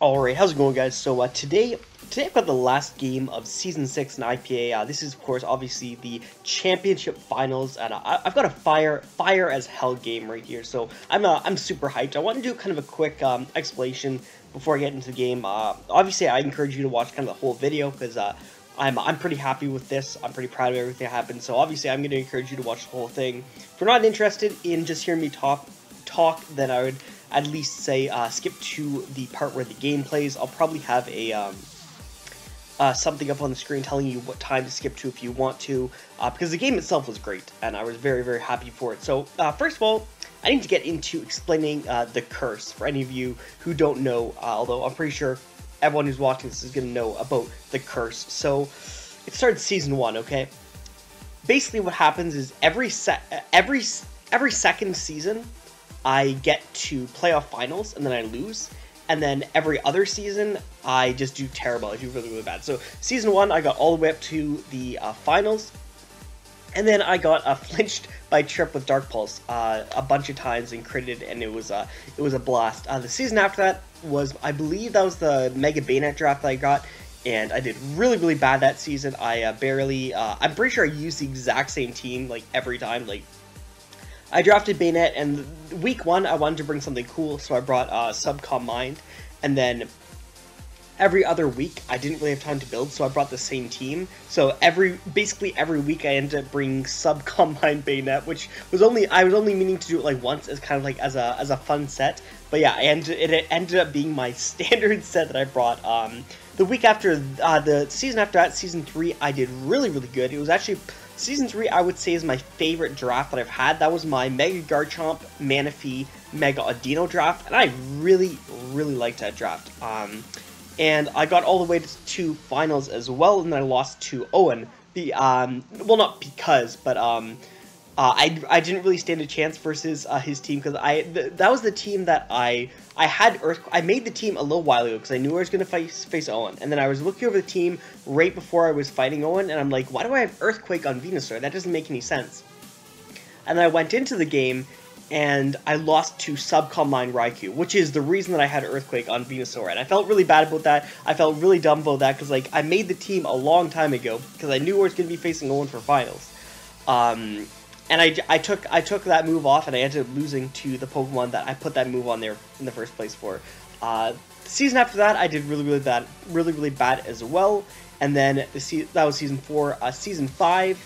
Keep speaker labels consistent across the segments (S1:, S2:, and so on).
S1: Alright, how's it going, guys? So today I've got the last game of Season 6 in IPA. This is, of course, obviously the championship finals, and I've got a fire as hell game right here. So I'm super hyped. I want to do kind of a quick explanation before I get into the game. Obviously, I encourage you to watch kind of the whole video because I'm pretty happy with this. I'm pretty proud of everything that happened. So obviously, I'm going to encourage you to watch the whole thing. If you're not interested in just hearing me talk, then I would at least say skip to the part where the game plays. I'll probably have a something up on the screen telling you what time to skip to if you want to, because the game itself was great, and I was very, very happy for it. So first of all, I need to get into explaining the curse for any of you who don't know, although I'm pretty sure everyone who's watching this is going to know about the curse. So it started Season 1, okay? Basically what happens is every second season, I get to playoff finals, and then I lose. And then every other season, I just do terrible. I do really, really bad. So Season 1, I got all the way up to the finals. And then I got flinched by Trip with Dark Pulse a bunch of times and critted, and it was a blast. The season after that was, I believe that was the Mega Bayonet draft that I got. And I did really, really bad that season. I I'm pretty sure I used the exact same team, like, every time. Like, I drafted Bayonet, and week 1, I wanted to bring something cool, so I brought Subcom Mind, and then every other week, I didn't really have time to build, so I brought the same team. So basically every week, I ended up bringing Subcom Mind Bayonet, which was I was only meaning to do it like once, as kind of like as a fun set. But yeah, it ended up being my standard set that I brought. The week after, the season after that, Season 3, I did really, really good. It was actually Season 3, I would say, is my favorite draft that I've had. That was my Mega Garchomp, Manaphy, Mega Audino draft, and I really, really liked that draft. And I got all the way to finals as well, and then I lost to Owen. Well, not because, but I didn't really stand a chance versus his team, because that was the team that I had I made the team a little while ago because I knew I was going to face Owen, and then I was looking over the team right before I was fighting Owen, and I'm like, why do I have Earthquake on Venusaur? That doesn't make any sense. And then I went into the game, and I lost to Subcom Mind Raikou, which is the reason that I had Earthquake on Venusaur, and I felt really bad about that. I felt really dumb about that, because like I made the team a long time ago, because I knew I was going to be facing Owen for finals. And I took that move off, and I ended up losing to the Pokemon that I put that move on there in the first place for. The season after that, I did really, really bad as well. And then that was Season 4. Season 5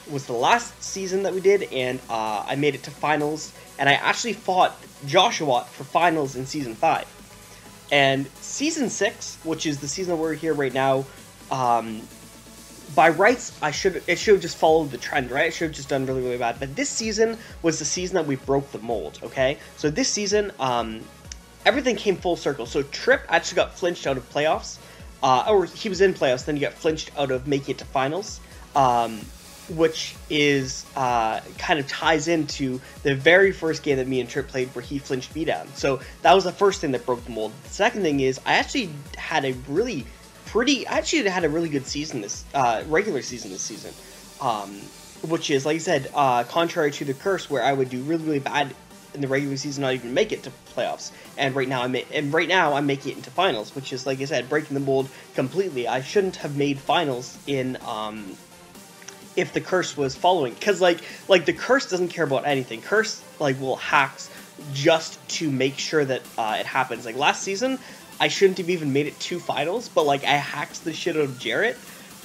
S1: was the last season that we did, and I made it to finals. And I actually fought Joshua for finals in Season 5. And Season 6, which is the season that we're here right now, by rights, it should have just followed the trend, right? I should have just done really, really bad. But this season was the season that we broke the mold, okay? So this season, everything came full circle. So Trip actually got flinched out of playoffs. Or he was in playoffs, then he got flinched out of making it to finals. Which is, kind of ties into the very first game that me and Trip played where he flinched me down. So that was the first thing that broke the mold. The second thing is, I actually had a really good season regular season this season, which is, like I said, contrary to the curse where I would do really, really bad in the regular season, not even make it to playoffs, and right now I'm making it into finals, which is, like I said, breaking the mold completely. I shouldn't have made finals in if the curse was following, because like the curse doesn't care about anything. Curse will hacks just to make sure that it happens. Like last season, I shouldn't have even made it to finals, but like I hacked the shit out of Jarrett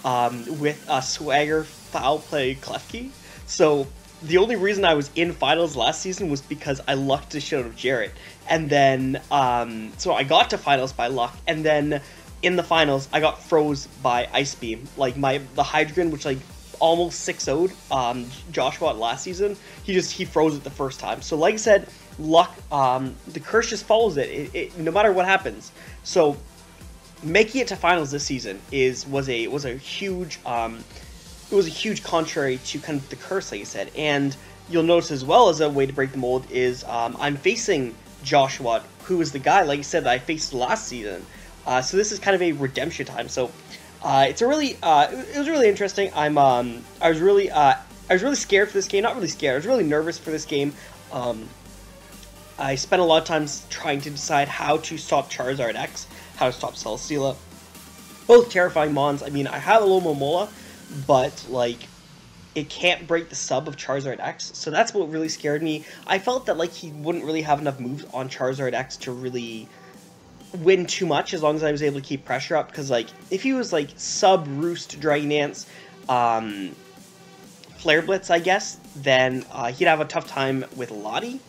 S1: with Swagger, Foul Play, Klefki. So the only reason I was in finals last season was because I lucked the shit out of Jarrett. And then, so I got to finals by luck, and then in the finals, I got froze by Ice Beam. Like the Hydreigon, which like almost 6-0'd Joshua last season, he froze it the first time. So like I said, luck, the curse just follows it no matter what happens. So making it to finals this season was a huge contrary to kind of the curse, like I said. And you'll notice as well, as a way to break the mold, is I'm facing Joshua, who was the guy, like I said, that I faced last season. So this is kind of a redemption time. So it was really interesting. I was really scared for this game. Not really scared. I was really nervous for this game. I spent a lot of times trying to decide how to stop Charizard X, how to stop Celesteela. Both terrifying mons. I mean, I have a Alomomola, but, like, it can't break the sub of Charizard X, so that's what really scared me. I felt that, like, he wouldn't really have enough moves on Charizard X to really win too much as long as I was able to keep pressure up, because, like, if he was, like, sub Roost, Dragon Dance, Flare Blitz, I guess, then he'd have a tough time with Lottie.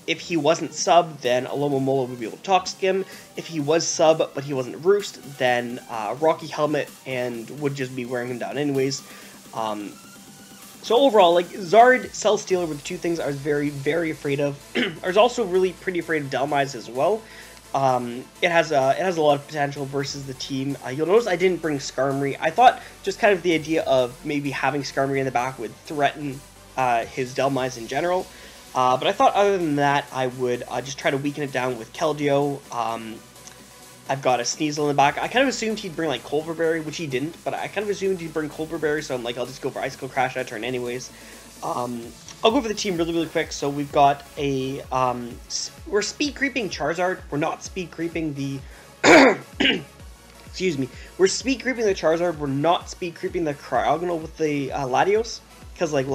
S1: If he wasn't sub, then Alomomola would be able to Toxic him. If he was sub, but he wasn't Roost, then Rocky Helmet and would just be wearing him down anyways. So overall, like, Zard, Celesteela were the two things I was very, very afraid of. I was also really pretty afraid of Dhelmise as well. It has a lot of potential versus the team. You'll notice I didn't bring Skarmory. I thought just kind of the idea of maybe having Skarmory in the back would threaten his Dhelmise in general. But I thought other than that, I would just try to weaken it down with Keldeo. I've got a Sneasel in the back. I kind of assumed he'd bring, like, Culver Berry, which he didn't, but I kind of assumed he'd bring Culver Berry, so I'm like, I'll just go for Icicle Crash that turn anyways. I'll go over the team really, really quick. So we've got a, we're speed creeping Charizard. We're not speed creeping the, excuse me. We're speed creeping the Charizard. We're not speed creeping the Cryogonal with the Latios. Because, like,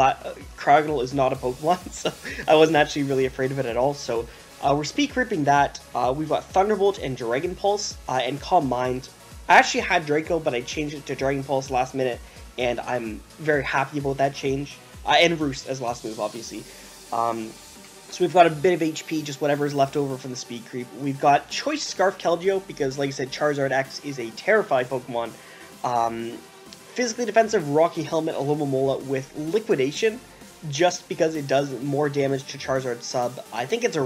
S1: Cryogonal is not a Pokemon, so I wasn't actually really afraid of it at all. So we're speed creeping that. We've got Thunderbolt and Dragon Pulse and Calm Mind. I actually had Draco, but I changed it to Dragon Pulse last minute, and I'm very happy about that change. And Roost as last move, obviously. So we've got a bit of HP, just whatever is left over from the speed creep. We've got Choice Scarf Keldeo, because, like I said, Charizard X is a terrified Pokemon. Physically defensive Rocky Helmet Alomomola with Liquidation, just because it does more damage to Charizard sub. I think it's a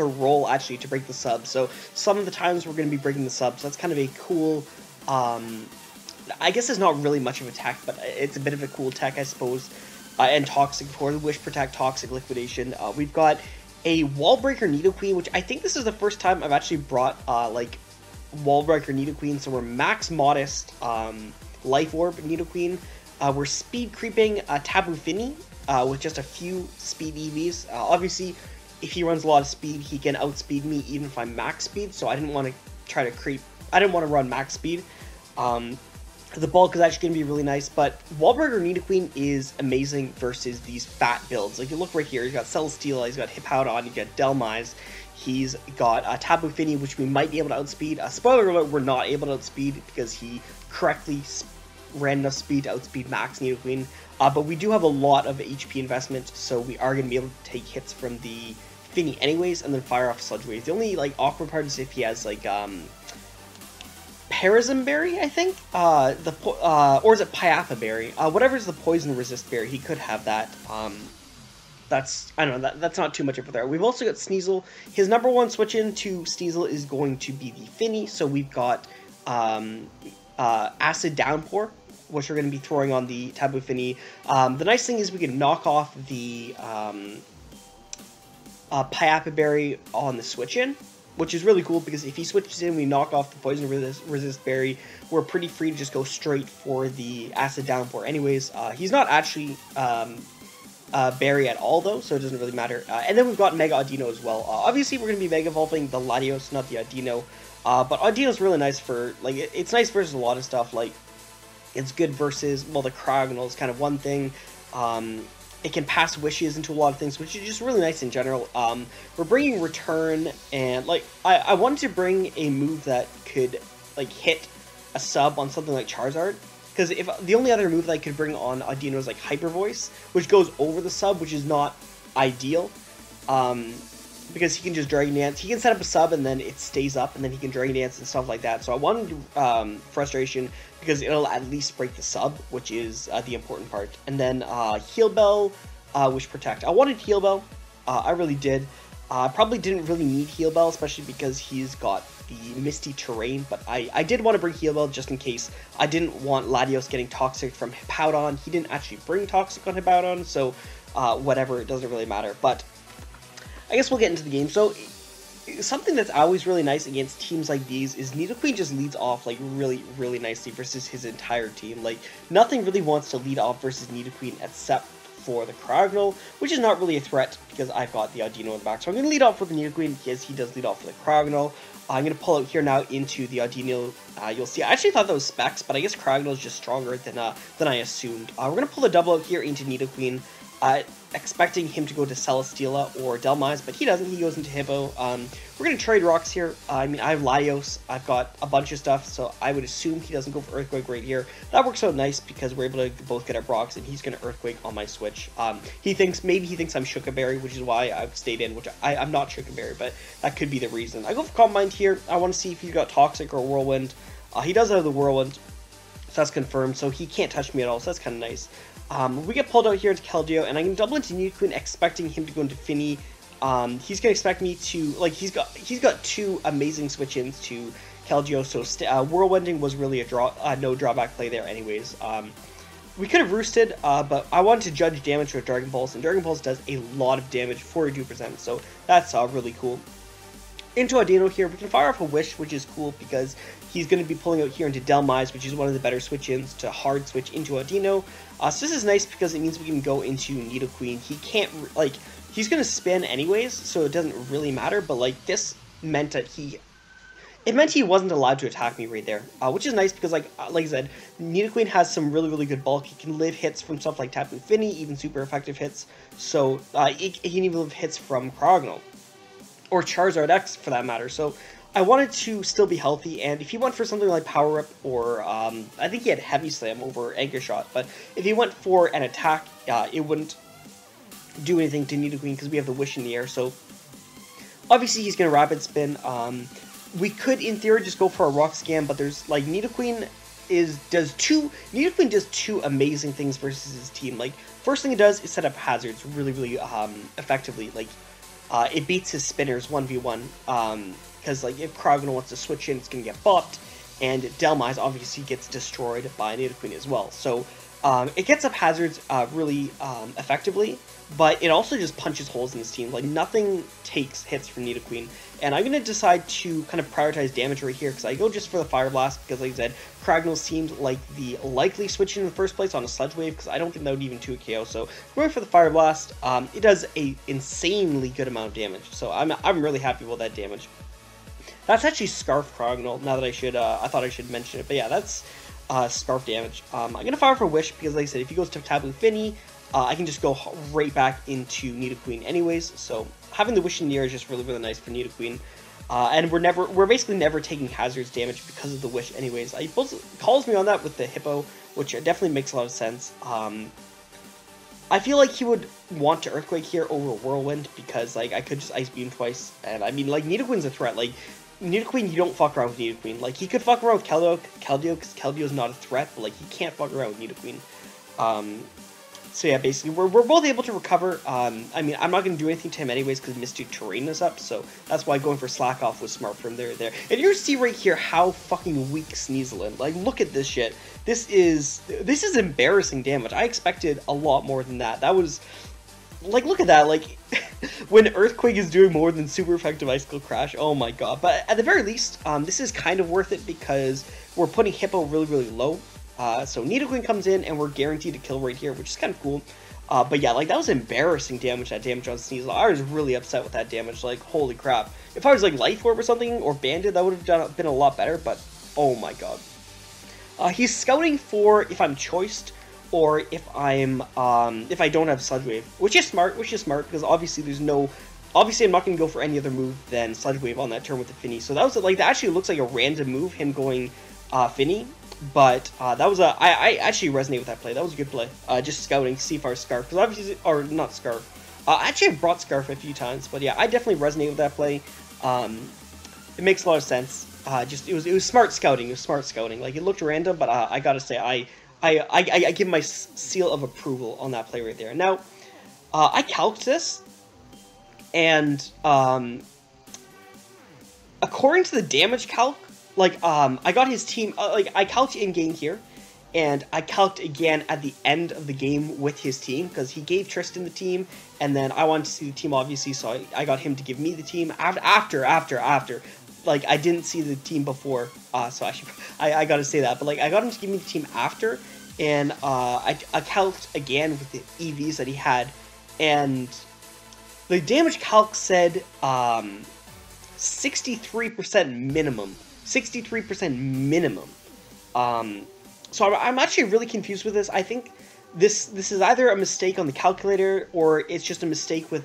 S1: roll actually to break the sub. So some of the times we're going to be breaking the sub. So that's kind of a cool. I guess it's not really much of a tech, but it's a bit of a cool tech, I suppose. And Toxic, of course, Wish Protect, Toxic, Liquidation. We've got a Wall Breaker Nidoqueen, which I think this is the first time I've actually brought like Wall Breaker Nidoqueen. So we're max modest. Life Orb Nidoqueen. We're speed creeping Tabu Fini with just a few speed EVs. Obviously, if he runs a lot of speed, he can outspeed me even if I'm max speed, so I didn't want to try to creep. I didn't want to run max speed. The bulk is actually going to be really nice, but Wallbreaker Nidoqueen is amazing versus these fat builds. Like, you look right here, he's got Celesteela, he's got Hippowdon, he's got Dhelmise, he's got Tabu Fini, which we might be able to outspeed. Spoiler alert, we're not able to outspeed because he correctly ran enough speed to outspeed max Nidoqueen, but we do have a lot of HP investment, so we are going to be able to take hits from the Fini anyways, and then fire off Sludge Wave. The only, like, awkward part is if he has, like, Parasm Berry, I think? Or is it Pyappa Berry? Whatever's the Poison Resist Berry, he could have that. That's, I don't know, that's not too much of a threat. We've also got Sneasel. His number one switch into Sneasel is going to be the Fini, so we've got Acid Downpour, which we're going to be throwing on the Tabu Fini. The nice thing is we can knock off the Pyappa Berry on the switch-in, which is really cool because if he switches in, we knock off the Poison Resist Berry, we're pretty free to just go straight for the Acid Downpour anyways. He's not actually Berry at all, though, so it doesn't really matter. And then we've got Mega Audino as well. Obviously, we're going to be Mega Evolving the Latios, not the Audino. But Audino's really nice for, like, it's nice versus a lot of stuff. Like, it's good versus, well, the Cryogonal is kind of one thing. It can pass wishes into a lot of things, which is just really nice in general. We're bringing Return, and, like, I wanted to bring a move that could, like, hit a sub on something like Charizard. Because if the only other move that I could bring on Audino is, like, Hyper Voice, which goes over the sub, which is not ideal. Because he can just Dragon Dance. He can set up a sub and then it stays up and then he can Dragon Dance and stuff like that. So I wanted Frustration because it'll at least break the sub, which is the important part. And then Heal Bell, Wish Protect. I wanted Heal Bell. I really did. I probably didn't really need Heal Bell, especially because he's got the Misty Terrain. But I did want to bring Heal Bell just in case. I didn't want Latios getting Toxic from Hippowdon. He didn't actually bring Toxic on Hippowdon, so whatever, it doesn't really matter. But I guess we'll get into the game. So, something that's always really nice against teams like these is Nidoqueen just leads off, like, really, really nicely versus his entire team. Like, nothing really wants to lead off versus Nidoqueen except for the Cryogonal, which is not really a threat because I've got the Audino in the back. So I'm going to lead off with the Nidoqueen because he does lead off for the Cryogonal. I'm going to pull out here now into the Audino. You'll see, I actually thought that was Specs, but I guess Cryogonal is just stronger than I assumed. We're going to pull the double out here into Nidoqueen, expecting him to go to Celesteela or Delmise, but he doesn't. He goes into Hippo. We're going to trade rocks here. I mean, I have Latios. I've got a bunch of stuff, so I would assume he doesn't go for Earthquake right here. That works out nice because we're able to both get our rocks, and he's going to Earthquake on my switch. Maybe he thinks I'm Shukaberry, which is why I've stayed in, which I'm not Shukaberry, but that could be the reason. I go for Calm Mind here. I want to see if he's got Toxic or Whirlwind. He does have the Whirlwind, so that's confirmed, so he can't touch me at all, so that's kind of nice. We get pulled out here into Keldeo, and I can double into Nidoqueen, expecting him to go into Finny. He's gonna expect me to, like, he's got two amazing switch-ins to Keldeo, so Whirlwinding was really a no drawback play there anyways. We could have roosted, but I wanted to judge damage with Dragon Pulse, and Dragon Pulse does a lot of damage, 42%, so that's really cool. Into Audino here, we can fire off a Wish, which is cool because he's going to be pulling out here into Delmise, which is one of the better switch-ins to hard switch into Audino. So this is nice because it means we can go into Nidoqueen. He can't, like, he's going to spin anyways, so it doesn't really matter, but, like, this meant that it meant he wasn't allowed to attack me right there, which is nice because, like I said, Nidoqueen has some really, really good bulk. He can live hits from stuff like Tapu Fini, even super effective hits, so he can even live hits from Cryogonal. Or Charizard X, for that matter. So I wanted to still be healthy, and if he went for something like Power Up, or I think he had Heavy Slam over Anchor Shot, but if he went for an attack, it wouldn't do anything to Nidoqueen because we have the Wish in the air. So obviously he's going to Rapid Spin. We could, in theory, just go for a Rock Scam, but there's, like, Nidoqueen does two amazing things versus his team. Like, first thing it does is set up hazards really, really effectively. Like, it beats his spinners 1v1, because, like, if Cryogonal wants to switch in, it's going to get bopped, and Delmise obviously gets destroyed by Nidoqueen as well. So, it gets up hazards really effectively, but it also just punches holes in his team. Like, nothing takes hits from Nidoqueen, and I'm going to decide to kind of prioritize damage right here, because I go just for the Fire Blast, because, like I said, Cryogonal seemed like the likely switch in the first place on a Sludge Wave, because I don't think that would even 2 a KO, so going for the Fire Blast. It does a insanely good amount of damage, so I'm really happy with that damage. That's actually Scarf Cryogonal, now that I thought I should mention it, but yeah, that's Scarf damage. I'm going to fire for Wish, because, like I said, if he goes to Tapu Fini, I can just go right back into Nidoqueen anyways, so having the Wish in the air is just really, really nice for Nidoqueen. And we're basically never taking hazards damage because of the Wish anyways. He calls me on that with the Hippo, which definitely makes a lot of sense. I feel like he would want to Earthquake here over Whirlwind, because, like, I could just Ice Beam twice, and I mean, like, Nidoqueen's a threat. Like, Nidoqueen, you don't fuck around with Nidoqueen. Like, he could fuck around with Keldeo, because Keldeo's not a threat, but, like, he can't fuck around with Nidoqueen. So yeah, basically, we're both able to recover. I mean, I'm not going to do anything to him anyways because Misty Terrain is up, so that's why going for Slack Off was smart from there. And you're going to see right here how fucking weak Sneasel. Like, look at this shit. This is embarrassing damage. I expected a lot more than that. That was, like, look at that. Like, when Earthquake is doing more than super effective Icicle Crash, oh my god. But at the very least, this is kind of worth it because we're putting Hippo really, really low. So Nidoqueen comes in, and we're guaranteed to kill right here, which is kind of cool. But yeah, like, that was embarrassing damage, that damage on Sneasel. I was really upset with that damage, like, holy crap. If I was, like, Life Orb or something, or Banded, that would have been a lot better, but oh my god. He's scouting for if I'm choiced, or if I don't have Sludge Wave, which is smart, because obviously I'm not going to go for any other move than Sludge Wave on that turn with the Finny. So that was, like, that actually looks like a random move, him going Finny. But that was I actually resonate with that play. That was a good play. Just scouting Seafire Scarf, because obviously, or not Scarf. Actually, I've brought Scarf a few times, but yeah, I definitely resonate with that play. It makes a lot of sense. It was smart scouting. It was smart scouting. Like, it looked random, but I gotta say, I give my seal of approval on that play right there. Now, I calced this, and according to the damage calc, like, I got his team, like, I calced in-game here, and I calced again at the end of the game with his team, because he gave Tristan the team, and then I wanted to see the team, obviously, so I got him to give me the team after. Like, I didn't see the team before, so I gotta say that, but, like, I got him to give me the team after, and I calced again with the EVs that he had, and the damage calc said 63% minimum. 63% minimum. So I'm actually really confused with this. I think this is either a mistake on the calculator or it's just a mistake with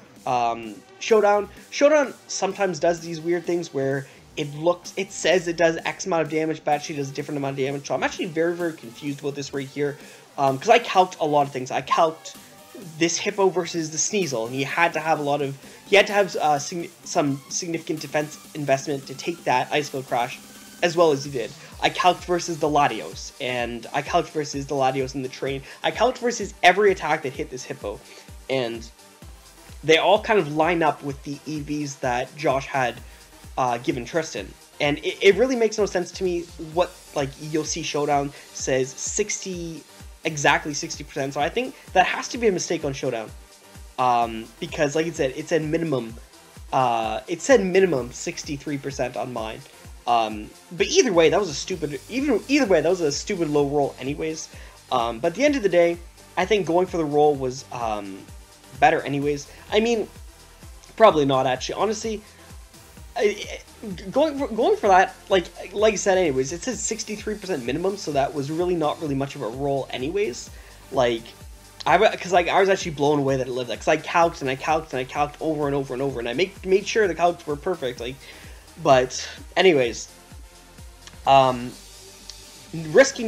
S1: Showdown. Showdown sometimes does these weird things where it says it does X amount of damage, but actually does a different amount of damage. So I'm actually very, very confused about this right here. Because I calced a lot of things. I calced this Hippo versus the Sneasel, and he had to have some significant defense investment to take that Ice Field Crash, as well as he did. I calced versus the Latios, and I calced versus the Latios in the train. I calced versus every attack that hit this Hippo, and they all kind of line up with the EVs that Josh had given Tristan. And it really makes no sense to me what, like, you'll see Showdown says exactly 60%, so I think that has to be a mistake on Showdown. Because, like I said, it said minimum 63% on mine. But either way, that was a stupid, either way, that was a stupid low roll anyways. But at the end of the day, I think going for the roll was, better anyways. I mean, probably not actually, honestly. Going for that, like I said anyways, it says 63% minimum, so that was really not really much of a roll anyways. Like, I was actually blown away that it lived that, because I calced and I calced and I calced over and over and over, and I made sure the calcs were perfect, like. But anyways, risking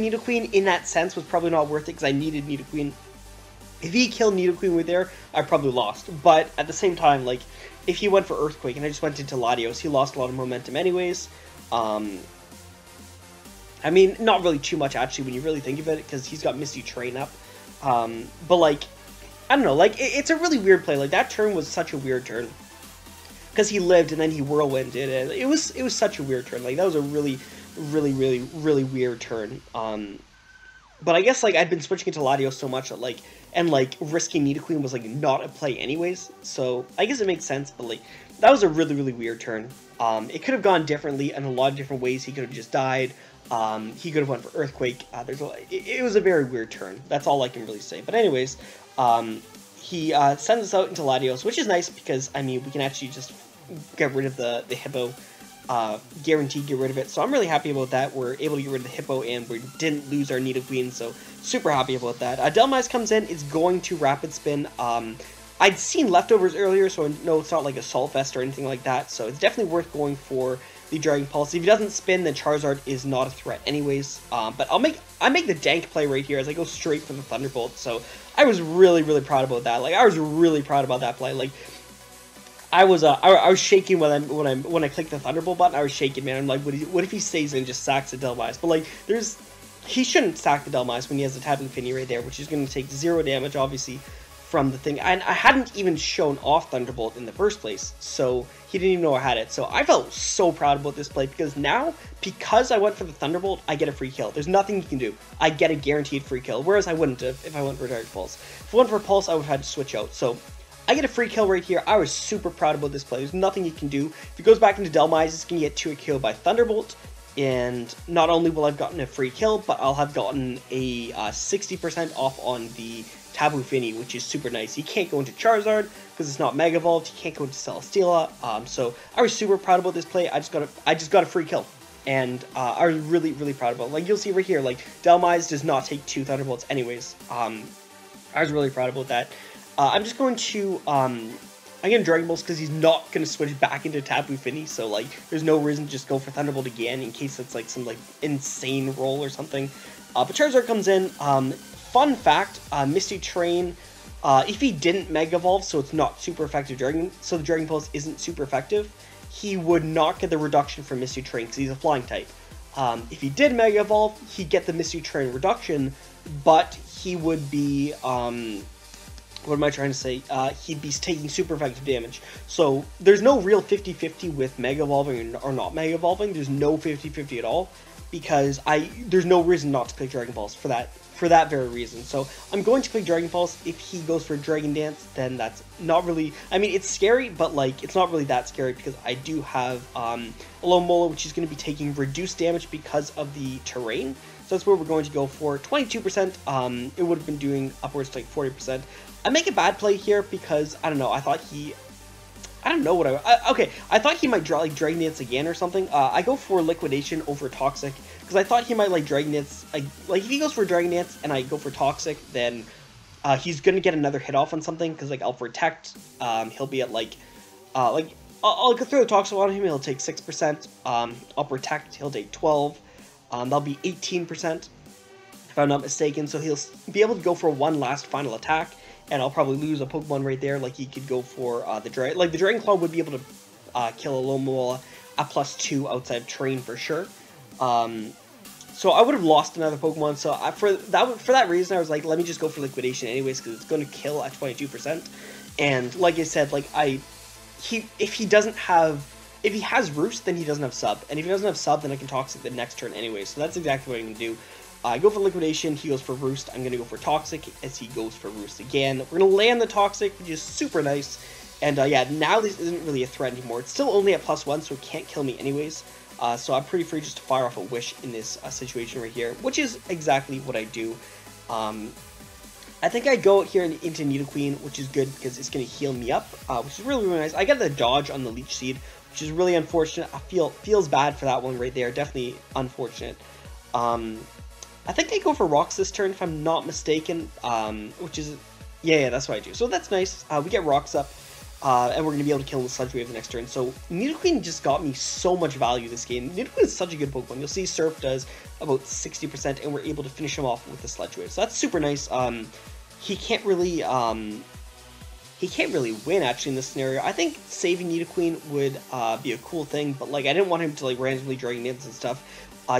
S1: Nidoqueen in that sense was probably not worth it, because I needed Nidoqueen. If he killed Nidoqueen with there, I probably lost. But at the same time, like, if he went for Earthquake and I just went into Latios, he lost a lot of momentum anyways. I mean, not really too much actually when you really think of it, because he's got Misty Train up. But like, I don't know, like, it's a really weird play. Like, that turn was such a weird turn, because he lived and then he Whirlwinded it. It was such a weird turn. Like, that was a really weird turn. But I guess, like, I'd been switching into Latios so much that, like, and, like, risking Nidoqueen was, like, not a play anyways, so I guess it makes sense, but, like, that was a really weird turn. It could have gone differently in a lot of different ways. He could have just died. He could have went for Earthquake. It was a very weird turn. That's all I can really say. But anyways, he sends us out into Latios, which is nice because, I mean, we can actually just get rid of the Hippo. Guaranteed get rid of it, so I'm really happy about that. We're able to get rid of the Hippo and we didn't lose our Nidoqueen, so super happy about that. Delmise comes in, it's going to Rapid Spin. I'd seen Leftovers earlier, so I know it's not like Assault Vest or anything like that, so it's definitely worth going for the Dragon Pulse. If he doesn't spin, then Charizard is not a threat anyways, but I make the dank play right here as I go straight for the Thunderbolt, so I was really proud about that. Like, I was really proud about that play. Like, I was shaking when I clicked the Thunderbolt button. I was shaking, man. I'm like, what if he stays and just sacks the Delmise? But like, he shouldn't sack the Delmise when he has the Tapu Fini right there, which is going to take 0 damage, obviously, from the thing. And I hadn't even shown off Thunderbolt in the first place, so he didn't even know I had it. So I felt so proud about this play, because now, because I went for the Thunderbolt, I get a free kill. There's nothing you can do. I get a guaranteed free kill, whereas I wouldn't have if I went for Dragon Pulse. If I went for Pulse, I would have had to switch out. So I get a free kill right here. I was super proud about this play. There's nothing you can do. If he goes back into Delmise, it's going to get 2 killed by Thunderbolt. And not only will I have gotten a free kill, but I'll have gotten a 60% off on the Tapu Fini, which is super nice. He can't go into Charizard because it's not Mega Evolved. He can't go into Celesteela. So I was super proud about this play. I just got a free kill. And I was really proud about it. Like, you'll see right here, like, Delmise does not take 2 Thunderbolts anyways. I was really proud about that. I'm just going to, I'm going to Dragon Balls because he's not going to switch back into Tapu Fini, so, like, there's no reason to just go for Thunderbolt again in case it's, like, some, like, insane roll or something. But Charizard comes in. Fun fact, Misty Train, if he didn't Mega Evolve, so it's not super effective so the Dragon Pulse isn't super effective, he would not get the reduction from Misty Train because he's a flying type. If he did Mega Evolve, he'd get the Misty Train reduction, but he would be, what am I trying to say? He'd be taking super effective damage. So there's no real 50-50 with Mega Evolving or not Mega Evolving. There's no 50-50 at all, because there's no reason not to click Dragon Pulse for that very reason. So I'm going to click Dragon Pulse. If he goes for Dragon Dance, then that's not really, I mean, it's scary, but like, it's not really that scary because I do have Alomola, which is going to be taking reduced damage because of the terrain. So that's where we're going to go for 22%. It would have been doing upwards to like 40%. I make a bad play here because, I don't know, I thought he... I don't know what okay, I thought he might draw like Dragon Dance again or something. I go for Liquidation over Toxic because I thought he might like Dragon Dance. Like if he goes for Dragon Dance and I go for Toxic, then he's gonna get another hit off on something because like I'll protect. He'll be at like I'll go throw the Toxic on him. He'll take 6%. I'll protect. He'll take 12. That'll be 18% if I'm not mistaken. So he'll be able to go for one last final attack. And I'll probably lose a Pokemon right there. Like he could go for the Dragon. Like the Dragon Claw would be able to kill a Lomola at +2 outside of Terrain for sure. So I would have lost another Pokemon. So for that reason, I was like, let me just go for Liquidation anyways because it's going to kill at 22%. And like I said, like if he has Roost, then he doesn't have Sub, and if he doesn't have Sub, then I can Toxic the next turn anyway. So that's exactly what I'm gonna do. I go for Liquidation, he goes for Roost, I'm going to go for Toxic as he goes for Roost again. We're going to land the Toxic, which is super nice. And yeah, now this isn't really a threat anymore. It's still only at +1, so it can't kill me anyways. So I'm pretty free just to fire off a Wish in this situation right here, which is exactly what I do. I think I go here into Nidoqueen, which is good because it's going to heal me up, which is really, really nice. I get the dodge on the Leech Seed, which is really unfortunate. Feels bad for that one right there. Definitely unfortunate. I think I go for Rocks this turn, if I'm not mistaken, which is, yeah, that's what I do. So that's nice. We get Rocks up, and we're going to be able to kill the Sludge Wave the next turn. So Nidoqueen just got me so much value this game. Nidoqueen is such a good Pokemon. You'll see Surf does about 60%, and we're able to finish him off with the Sludge Wave. So that's super nice. He can't really win, actually, in this scenario. I think saving Nidoqueen would be a cool thing, but, like, I didn't want him to, like, randomly Dragon Dance and stuff.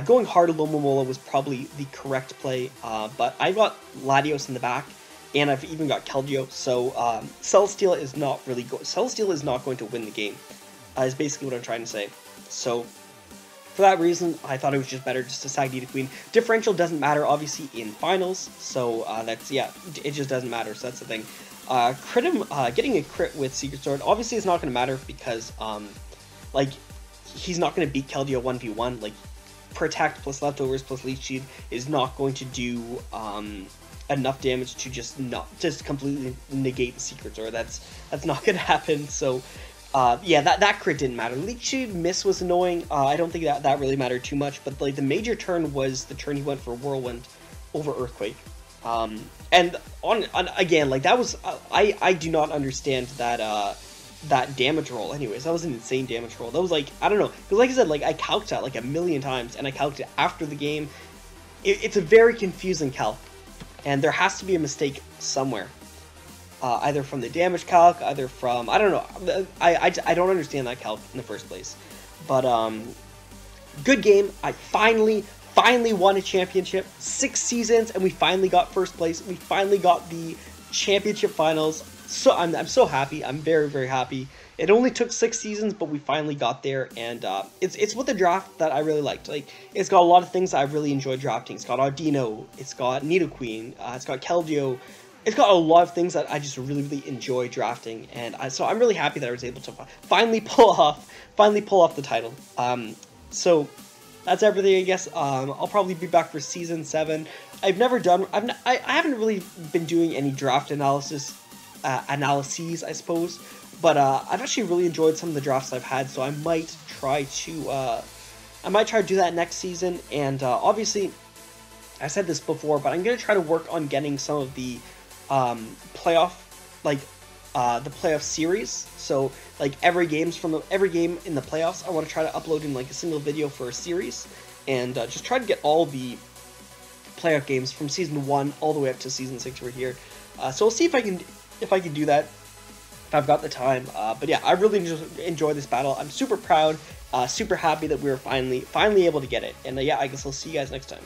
S1: Going hard at Lomomola was probably the correct play, but I got Latios in the back, and I've even got Keldeo, so Celesteal is not really Celesteal is not going to win the game, is basically what I'm trying to say. So, for that reason, I thought it was just better just to sag Nidoqueen. Differential doesn't matter, obviously, in finals, so that's, yeah, it just doesn't matter, so that's the thing. Getting a crit with Secret Sword, obviously it's not going to matter because, like, he's not going to beat Keldeo 1v1, like, Protect plus Leftovers plus Leech Seed is not going to do enough damage to just completely negate the Secret Sword. That's not going to happen, so... yeah, that crit didn't matter. Leech Seed miss was annoying. I don't think that really mattered too much, but like the major turn was the turn he went for Whirlwind over Earthquake. And again, like that was I do not understand that damage roll. Anyways, that was an insane damage roll. That was like, I don't know, because like I said, like I calced that like a million times, and I calced it after the game. It's a very confusing calc, and there has to be a mistake somewhere. Either from the damage calc, either from, I don't know, I don't understand that calc in the first place. But, good game. I finally won a championship. 6 seasons, and we finally got first place. We finally got the championship finals. So I'm so happy. I'm very, very happy. It only took 6 seasons, but we finally got there, and it's with the draft that I really liked. Like, it's got a lot of things that I really enjoyed drafting. It's got Audino, it's got Nidoqueen, it's got Keldeo. It's got a lot of things that I just really, really enjoy drafting, and so I'm really happy that I was able to finally pull off the title. So that's everything, I guess. I'll probably be back for season 7. I haven't really been doing any draft analyses, I suppose, but I've actually really enjoyed some of the drafts I've had, so I might try to do that next season. And obviously, I said this before, but I'm gonna try to work on getting some of the playoff, like the playoff series. So like every game in the playoffs, I want to try to upload in like a single video for a series, and just try to get all the playoff games from season 1 all the way up to season 6 right here. So we'll see if I can do that, if I've got the time. But yeah, I really enjoy this battle. I'm super proud, super happy that we were finally able to get it. And yeah, I guess I'll see you guys next time.